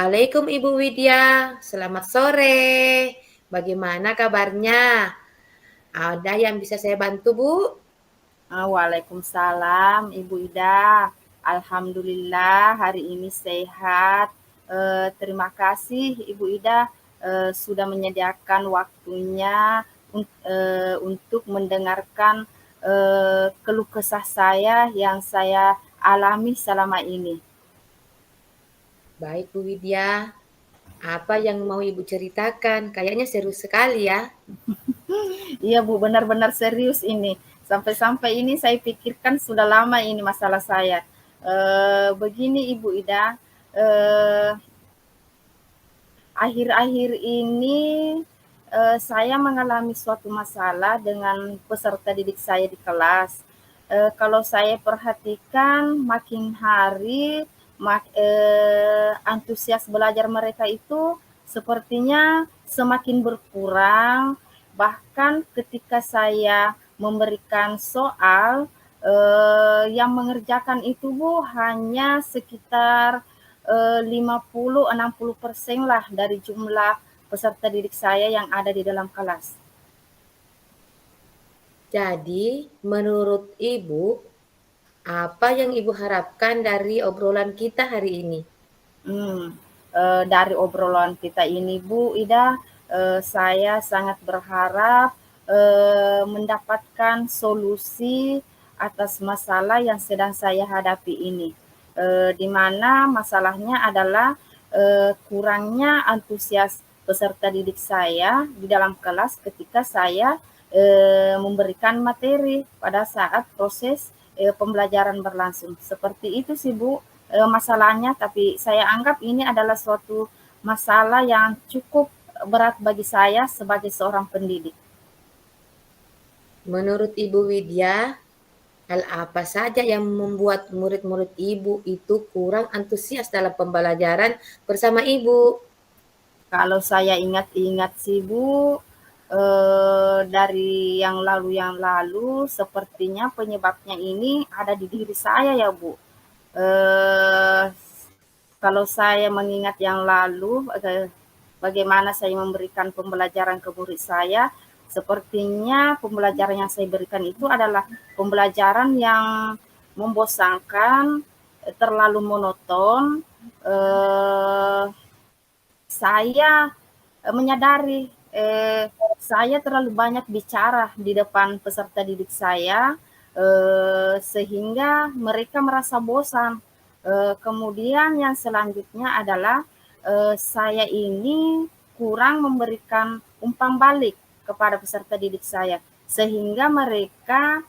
Assalamualaikum Ibu Widya, selamat sore. Bagaimana kabarnya? Ada yang bisa saya bantu, Bu? Waalaikumsalam Ibu Ida. Alhamdulillah hari ini sehat. Terima kasih Ibu Ida sudah menyediakan waktunya untuk mendengarkan keluh kesah saya yang saya alami selama ini. Baik Bu Widya, apa yang mau Ibu ceritakan? Kayaknya seru sekali ya. Iya Bu, benar-benar serius ini. Sampai-sampai ini saya pikirkan sudah lama ini masalah saya. Begini Ibu Ida, akhir-akhir ini saya mengalami suatu masalah dengan peserta didik saya di kelas. Kalau saya perhatikan makin hari antusias belajar mereka itu sepertinya semakin berkurang. Bahkan ketika saya memberikan soal yang mengerjakan itu Bu hanya sekitar 50-60% lah dari jumlah peserta didik saya yang ada di dalam kelas. Jadi, menurut Ibu, apa yang Ibu harapkan dari obrolan kita hari ini? Dari obrolan kita ini Bu Ida, saya sangat berharap mendapatkan solusi atas masalah yang sedang saya hadapi ini. Di mana masalahnya adalah kurangnya antusias peserta didik saya di dalam kelas ketika saya memberikan materi pada saat proses pembelajaran berlangsung. Seperti itu sih Bu masalahnya, tapi saya anggap ini adalah suatu masalah yang cukup berat bagi saya sebagai seorang pendidik. Menurut Ibu Widya, hal apa saja yang membuat murid-murid Ibu itu kurang antusias dalam pembelajaran bersama Ibu? Kalau saya ingat-ingat sih Bu, dari yang lalu sepertinya penyebabnya ini ada di diri saya ya Bu. Kalau saya mengingat yang lalu, bagaimana saya memberikan pembelajaran ke murid saya, sepertinya pembelajaran yang saya berikan itu adalah pembelajaran yang membosankan, terlalu monoton. Saya menyadari saya terlalu banyak bicara di depan peserta didik saya, sehingga mereka merasa bosan. Kemudian yang selanjutnya adalah saya ini kurang memberikan umpan balik kepada peserta didik saya, sehingga mereka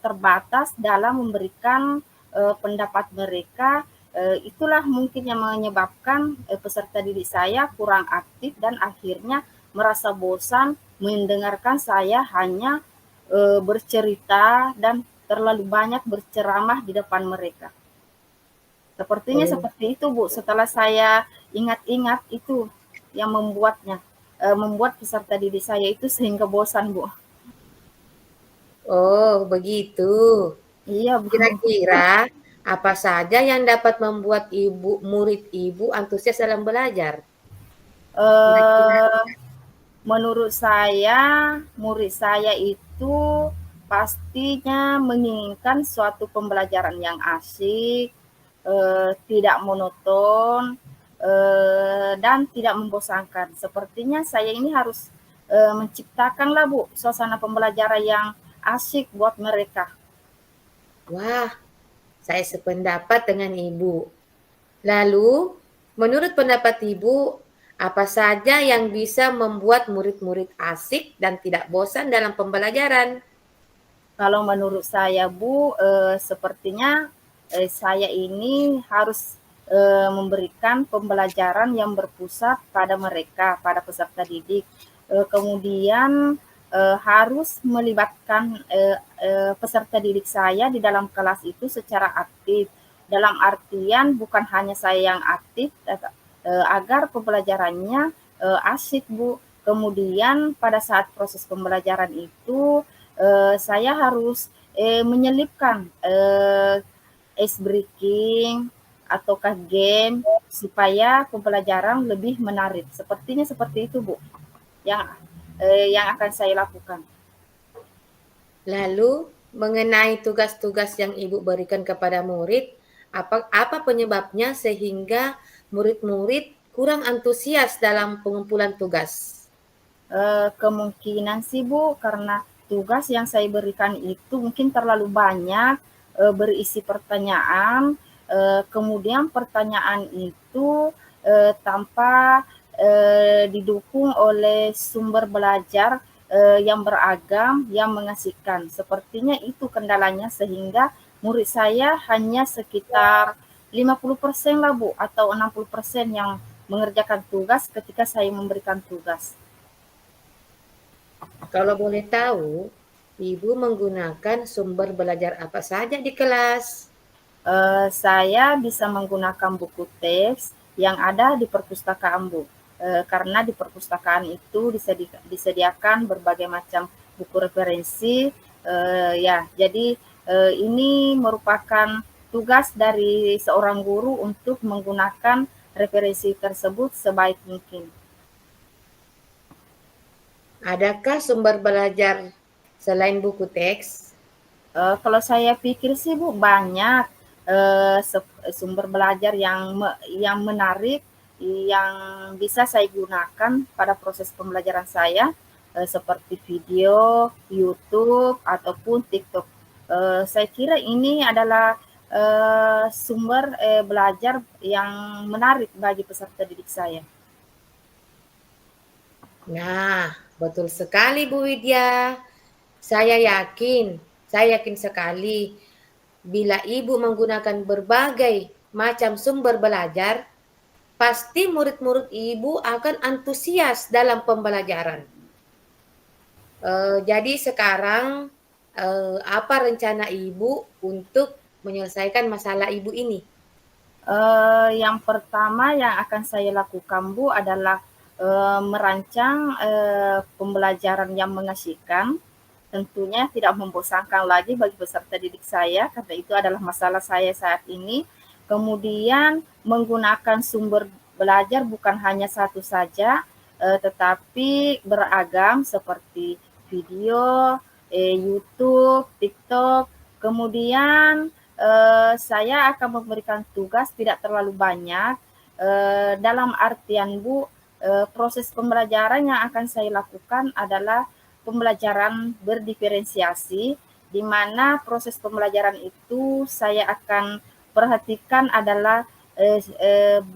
terbatas dalam memberikan pendapat mereka. Itulah mungkin yang menyebabkan peserta didik saya kurang aktif dan akhirnya merasa bosan mendengarkan saya hanya bercerita dan terlalu banyak berceramah di depan mereka. Sepertinya seperti itu Bu, setelah saya ingat-ingat itu yang membuat peserta didik saya itu sehingga bosan Bu. Oh, begitu. Iya Bu. Kira-kira apa saja yang dapat membuat murid Ibu antusias dalam belajar? Kira-kira Menurut saya, murid saya itu pastinya menginginkan suatu pembelajaran yang asik, tidak monoton, dan tidak membosankan. Sepertinya saya ini harus menciptakanlah Bu suasana pembelajaran yang asik buat mereka. Wah, saya sependapat dengan Ibu. Lalu, menurut pendapat Ibu, apa saja yang bisa membuat murid-murid asik dan tidak bosan dalam pembelajaran? Kalau menurut saya Bu, sepertinya saya ini harus memberikan pembelajaran yang berpusat pada mereka, pada peserta didik. Kemudian harus melibatkan peserta didik saya di dalam kelas itu secara aktif. Dalam artian bukan hanya saya yang aktif, agar pembelajarannya asyik, Bu. Kemudian pada saat proses pembelajaran itu saya harus menyelipkan ice breaking ataukah game supaya pembelajaran lebih menarik. Sepertinya seperti itu, Bu, yang akan saya lakukan. Lalu, mengenai tugas-tugas yang Ibu berikan kepada murid, apa penyebabnya sehingga murid-murid kurang antusias dalam pengumpulan tugas? Kemungkinan sih, Bu, karena tugas yang saya berikan itu mungkin terlalu banyak, berisi pertanyaan, kemudian pertanyaan itu tanpa didukung oleh sumber belajar yang beragam, yang mengasihkan. Sepertinya itu kendalanya sehingga murid saya hanya sekitar 50% lah, Bu, atau 60% yang mengerjakan tugas ketika saya memberikan tugas. Kalau boleh tahu, Ibu menggunakan sumber belajar apa saja di kelas? Saya bisa menggunakan buku teks yang ada di perpustakaan, Bu. Karena di perpustakaan itu disediakan berbagai macam buku referensi. Ya, jadi ini merupakan tugas dari seorang guru untuk menggunakan referensi tersebut sebaik mungkin. Adakah sumber belajar selain buku teks? Kalau saya pikir sih, Bu, banyak sumber belajar yang menarik yang bisa saya gunakan pada proses pembelajaran saya, seperti video, YouTube, ataupun TikTok. Saya kira ini adalah sumber belajar yang menarik bagi peserta didik saya. Nah, betul sekali Bu Widya. Saya yakin sekali bila Ibu menggunakan berbagai macam sumber belajar, pasti murid-murid Ibu akan antusias dalam pembelajaran. Jadi sekarang apa rencana Ibu untuk menyelesaikan masalah Ibu ini? Yang pertama yang akan saya lakukan, Bu, adalah merancang pembelajaran yang mengasihkan, tentunya tidak membosankan lagi bagi peserta didik saya, karena itu adalah masalah saya saat ini. Kemudian menggunakan sumber belajar bukan hanya satu saja, tetapi beragam seperti video, YouTube, TikTok. Kemudian saya akan memberikan tugas tidak terlalu banyak, dalam artian, Bu, proses pembelajaran yang akan saya lakukan adalah pembelajaran berdiferensiasi, di mana proses pembelajaran itu saya akan perhatikan adalah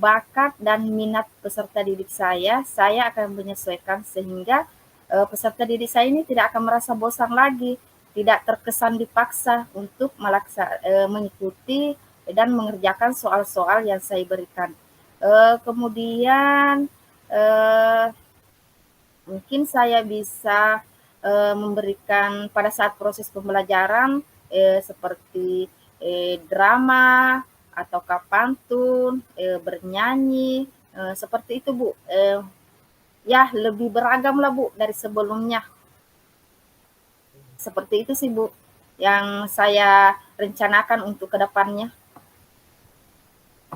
bakat dan minat peserta didik saya akan menyesuaikan sehingga peserta didik saya ini tidak akan merasa bosan lagi, tidak terkesan dipaksa untuk mengikuti dan mengerjakan soal-soal yang saya berikan. Kemudian mungkin saya bisa memberikan pada saat proses pembelajaran seperti drama ataukah pantun, bernyanyi, seperti itu, Bu. Ya, lebih beragam lah, Bu, dari sebelumnya. Seperti itu sih, Bu, yang saya rencanakan untuk ke depannya.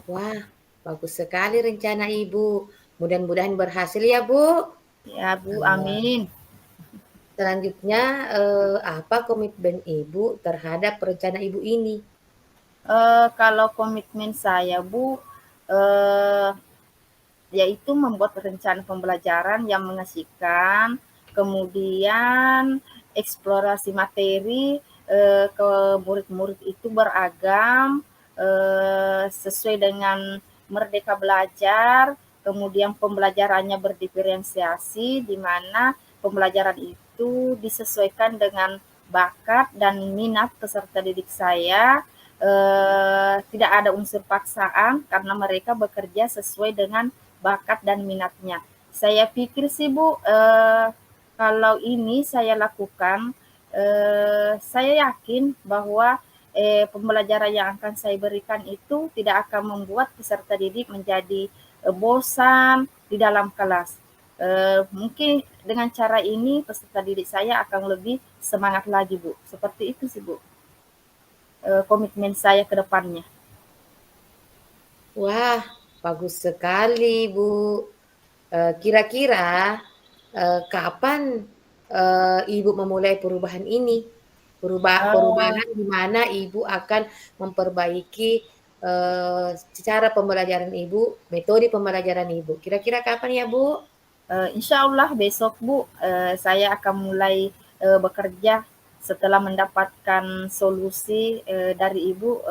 Wah, bagus sekali rencana Ibu. Mudah-mudahan berhasil ya, Bu. Ya, Bu, amin. Selanjutnya, apa komitmen Ibu terhadap rencana Ibu ini? Kalau komitmen saya, Bu, yaitu membuat rencana pembelajaran yang mengasihkan, kemudian eksplorasi materi ke murid-murid itu beragam, sesuai dengan Merdeka Belajar, kemudian pembelajarannya berdiferensiasi, di mana pembelajaran itu disesuaikan dengan bakat dan minat peserta didik saya, tidak ada unsur paksaan karena mereka bekerja sesuai dengan bakat dan minatnya. Saya pikir sih Bu, kalau ini saya lakukan, saya yakin bahwa pembelajaran yang akan saya berikan itu tidak akan membuat peserta didik menjadi bosan di dalam kelas. Mungkin dengan cara ini peserta didik saya akan lebih semangat lagi Bu. Seperti itu sih Bu, komitmen saya ke depannya. Wah, bagus sekali, Bu. Kira-kira kapan Ibu memulai perubahan ini? Uh, Perubahan di mana Ibu akan memperbaiki cara pembelajaran Ibu, metode pembelajaran Ibu. Kira-kira kapan ya, Bu? Insya Allah besok Bu, saya akan mulai bekerja setelah mendapatkan solusi dari Ibu.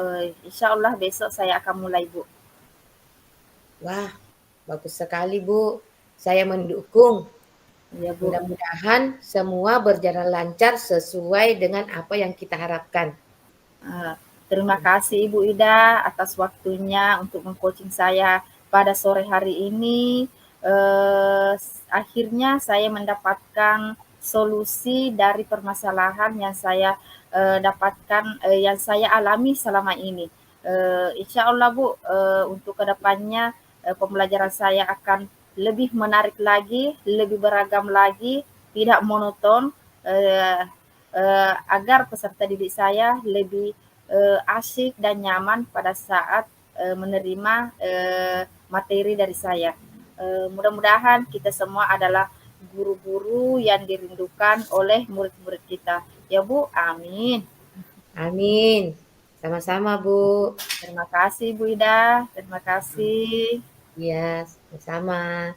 Insya Allah besok saya akan mulai Bu. Wah, bagus sekali, Bu. Saya mendukung. Ya Bu. Mudah-mudahan semua berjalan lancar sesuai dengan apa yang kita harapkan. Terima kasih Ibu Ida atas waktunya untuk mengcoaching saya pada sore hari ini. Akhirnya saya mendapatkan solusi dari permasalahan yang saya dapatkan, yang saya alami selama ini. Insya Allah Bu, untuk kedepannya pembelajaran saya akan lebih menarik lagi, lebih beragam lagi, tidak monoton, agar peserta didik saya lebih asyik dan nyaman pada saat menerima materi dari saya. Mudah-mudahan kita semua adalah guru-guru yang dirindukan oleh murid-murid kita. Ya Bu, amin. Amin. Sama-sama, Bu. Terima kasih Bu Ida, terima kasih. Iya, sama-sama.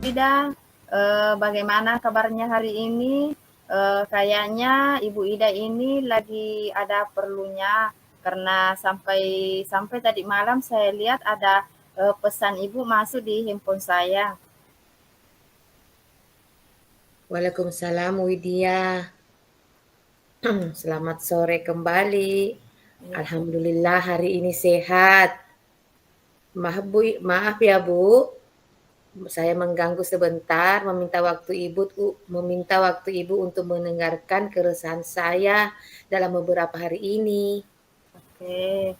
Ida, bagaimana kabarnya hari ini? Kayaknya Ibu Ida ini lagi ada perlunya karena sampai sampai tadi malam saya lihat ada pesan Ibu masuk di handphone saya. Waalaikumsalam, Widya. Selamat sore kembali. Ya, Bu. Alhamdulillah hari ini sehat. Maaf ya, Bu. Saya mengganggu sebentar, meminta waktu Ibu untuk mendengarkan keresahan saya dalam beberapa hari ini. Oke,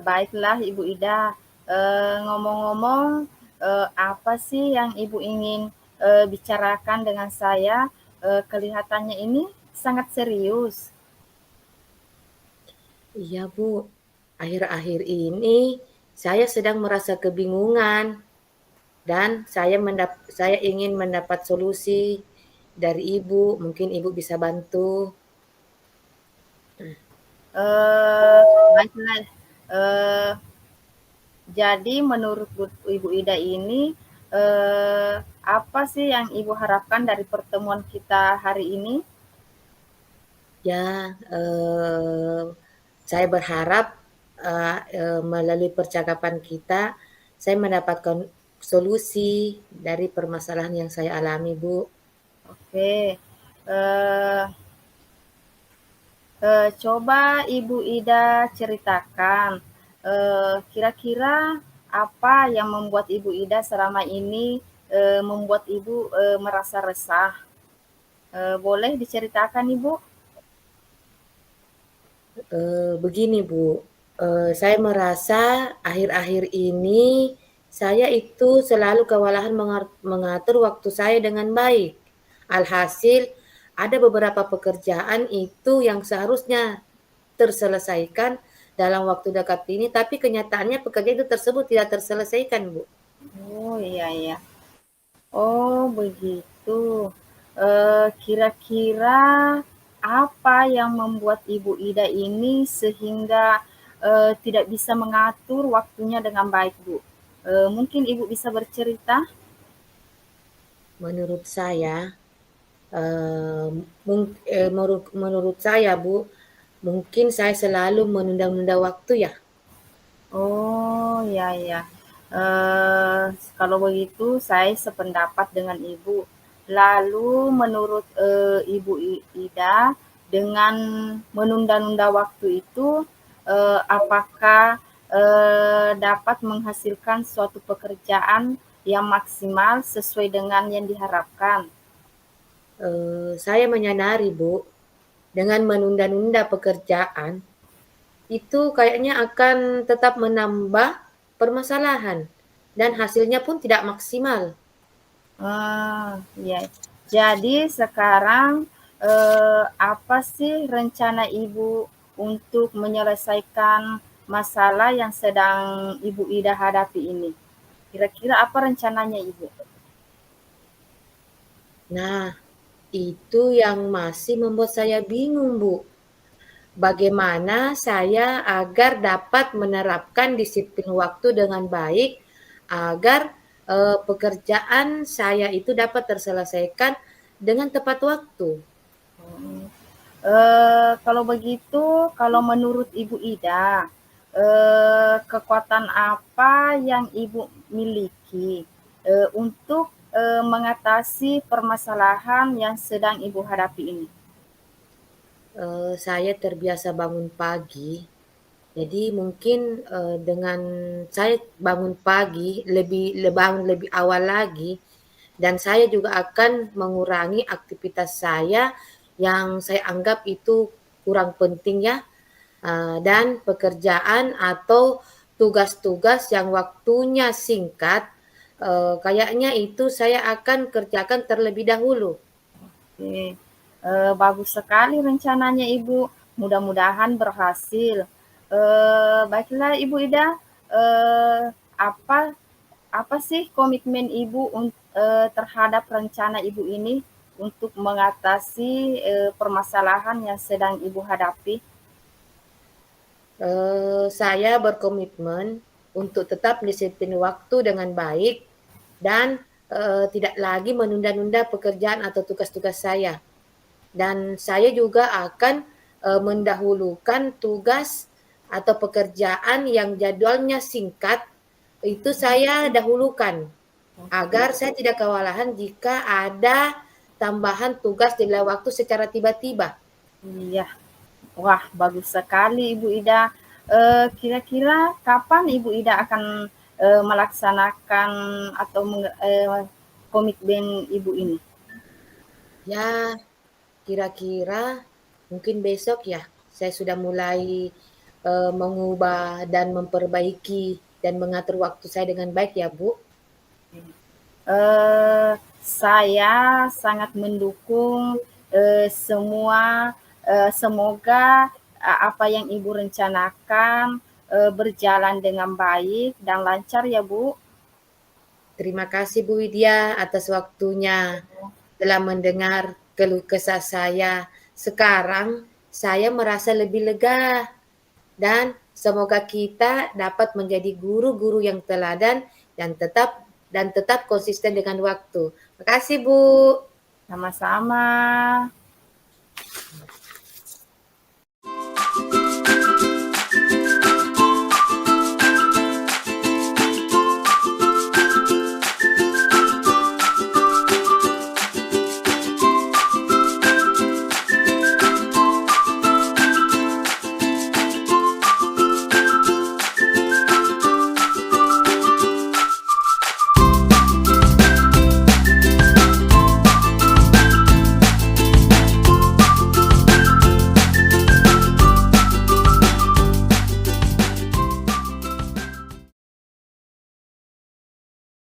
baiklah Ibu Ida. Ngomong-ngomong, apa sih yang Ibu ingin bicarakan dengan saya? Kelihatannya ini sangat serius. Iya, Bu. Akhir-akhir ini saya sedang merasa kebingungan dan saya ingin mendapat solusi dari Ibu. Mungkin Ibu bisa bantu. Baiklah. Eh, jadi menurut Ibu Ida ini, apa sih yang Ibu harapkan dari pertemuan kita hari ini? Ya, saya berharap melalui percakapan kita, saya mendapatkan solusi dari permasalahan yang saya alami, Bu. Oke. Eh, Coba Ibu Ida ceritakan, kira-kira apa yang membuat Ibu Ida selama ini membuat Ibu merasa resah? Boleh diceritakan Ibu? Begini, Bu, saya merasa akhir-akhir ini saya itu selalu kewalahan mengatur waktu saya dengan baik. Alhasil, ada beberapa pekerjaan itu yang seharusnya terselesaikan dalam waktu dekat ini, tapi kenyataannya pekerjaan itu tersebut tidak terselesaikan, Bu. Oh iya iya. Oh, begitu. Kira-kira apa yang membuat Ibu Ida ini sehingga tidak bisa mengatur waktunya dengan baik, Bu? Mungkin Ibu bisa bercerita? Menurut saya, menurut saya, Bu, mungkin saya selalu menunda-nunda waktu ya. Oh, ya ya. Eee, Kalau begitu saya sependapat dengan Ibu. Lalu menurut, Ibu Ida, dengan menunda-nunda waktu itu, apakah, dapat menghasilkan suatu pekerjaan yang maksimal sesuai dengan yang diharapkan? Saya menyadari, Bu, dengan menunda-nunda pekerjaan, itu kayaknya akan tetap menambah permasalahan dan hasilnya pun tidak maksimal. Ya. Jadi sekarang, apa sih rencana Ibu untuk menyelesaikan masalah yang sedang Ibu Ida hadapi ini? Kira-kira apa rencananya Ibu? Nah, itu yang masih membuat saya bingung, Bu. Bagaimana saya agar dapat menerapkan disiplin waktu dengan baik agar pekerjaan saya itu dapat terselesaikan dengan tepat waktu. Kalau begitu, kalau menurut Ibu Ida, kekuatan apa yang Ibu miliki, untuk, mengatasi permasalahan yang sedang Ibu hadapi ini? Saya terbiasa bangun pagi, jadi mungkin dengan saya bangun pagi bangun lebih awal lagi, dan saya juga akan mengurangi aktivitas saya yang saya anggap itu kurang penting ya, dan pekerjaan atau tugas-tugas yang waktunya singkat, kayaknya itu saya akan kerjakan terlebih dahulu. Oke, bagus sekali rencananya Ibu, mudah-mudahan berhasil. Baiklah Ibu Ida, eee, apa apa sih komitmen Ibu terhadap rencana Ibu ini untuk mengatasi, permasalahan yang sedang Ibu hadapi? Saya berkomitmen untuk tetap disiplin waktu dengan baik dan tidak lagi menunda-nunda pekerjaan atau tugas-tugas saya. Dan saya juga akan mendahulukan tugas atau pekerjaan yang jadwalnya singkat, itu saya dahulukan agar Oke, saya tidak kewalahan jika ada tambahan tugas di lain waktu secara tiba-tiba. iya. Wah, bagus sekali Ibu Ida. Kira-kira kapan Ibu Ida akan, melaksanakan atau komitmen Ibu ini? Ya, kira-kira mungkin besok ya, saya sudah mulai mengubah dan memperbaiki dan mengatur waktu saya dengan baik ya, Bu. Saya sangat mendukung, semua, semoga apa yang Ibu rencanakan, berjalan dengan baik dan lancar ya, Bu. Terima kasih Bu Widya atas waktunya telah mendengar keluh kesah saya. Sekarang saya merasa lebih lega dan semoga kita dapat menjadi guru-guru yang teladan dan tetap konsisten dengan waktu. Makasih Bu. Sama-sama.